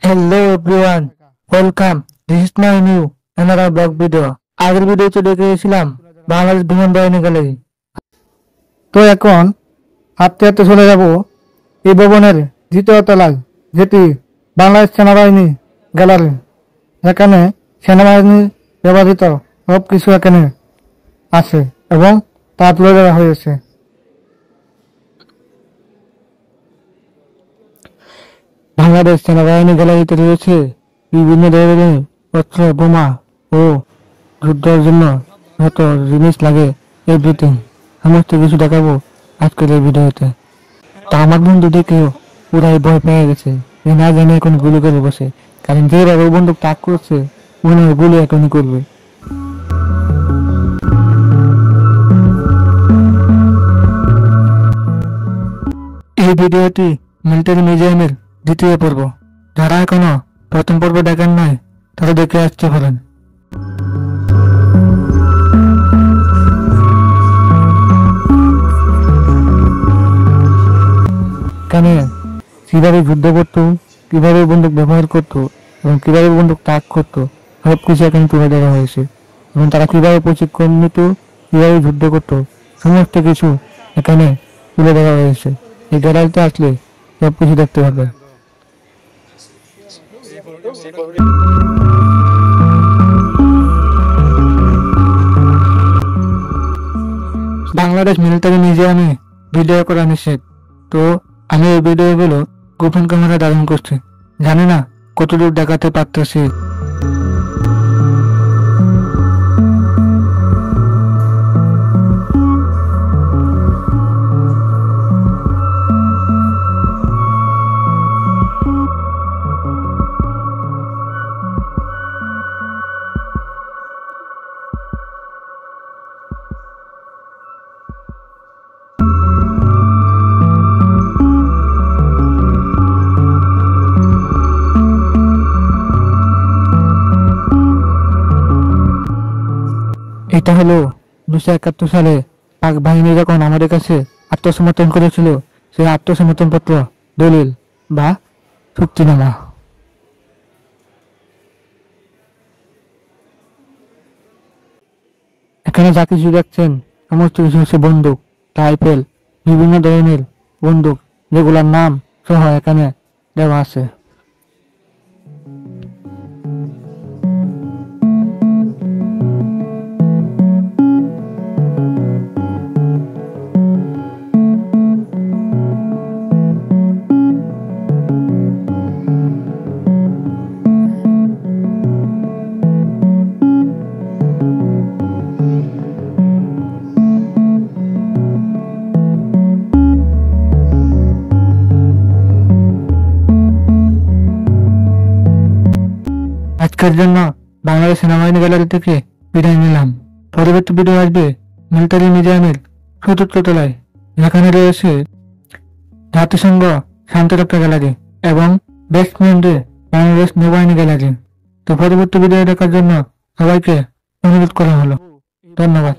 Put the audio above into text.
Hello everyone, welcome. This is my new another blog video. আগের ভিডিওতে দেখিয়েছিলাম বাংলাদেশ বিমান বাহিনী গ্যালারি। তো এখন হাঁটতে হাঁটতে চলে যাব এই ভবনের দ্বিতীয় তলায়, যেটি বাংলাদেশ সেনাবাহিনী গ্যালারি। এখানে সেনাবাহিনী ব্যবহৃত সব কিছু এখানে আছে এবং তা তুলে ধরা হয়েছে। বাংলাদেশ সেনাবাহিনী গ্যালারিতে রয়েছে বিভিন্ন ধরনের অস্ত্র, বোমা ও যুদ্ধের জন্য যত জিনিস লাগে, এভরিথিং সমস্ত কিছু দেখাবো আজকের এই ভিডিওতে। তা আমার বন্ধু দেখেও পুরাই ভয় পেয়ে গেছে, যে না জানে এখন গুলি করে বসে, কারণ যেভাবে বন্দুক তাক করছে মনে হয় গুলি এখনই করবে। এই ভিডিওটি মিলিটারি মিউজিয়ামের দ্বিতীয় পর্ব। যারা এখনো প্রথম পর্ব দেখেন নাই তারা দেখে আসতে পারেন। এখানে কিভাবে যুদ্ধ করতো, কিভাবে বন্দুক ব্যবহার করতো এবং কিভাবে বন্দুক তাক করতো সব কিছু এখানে তুলে ধরা হয়েছে, এবং তারা কিভাবে প্রশিক্ষণ নিত, কিভাবে যুদ্ধ করতো সমস্ত কিছু এখানে তুলে ধরা হয়েছে। এই গ্যালারিতে আসলে সব কিছু দেখতে পারবেন। বাংলাদেশ মিলিটারি মিউজিয়ামে ভিডিও করা নিষেধ, তো আমি এই ভিডিওগুলো গোপন ক্যামেরা ধারণ করছি। জানি না কতদূর দেখাতে পারতেছি। এটা হলো 1971 সালে পাক বাহিনী যখন আমাদের কাছে আত্মসমর্পণ করেছিল, সেই আত্মসমর্পণ পত্র, দলিল বা চুক্তিনামা। এখানে যা কিছু দেখছেন সমস্ত কিছু হচ্ছে বন্দুক, রাইফেল, বিভিন্ন ধরনের বন্দুক, যেগুলোর নাম সহ এখানে দেওয়া আছে। আজকের জন্য বাংলাদেশ সেনাবাহিনী গ্যালারি থেকে বিদায় নিলাম। পরবর্তী ভিডিও আসবে মিলিটারি মিউজিয়ামের চতুর্থ তলায়, যেখানে রয়েছে জাতিসংঘ শান্তিরক্ষা গ্যালারি এবং বেসমেন্টে বাংলাদেশ নৌবাহিনী গ্যালারি। তো পরবর্তী ভিডিও দেখার জন্য সবাইকে অনুরোধ করা হলো। ধন্যবাদ।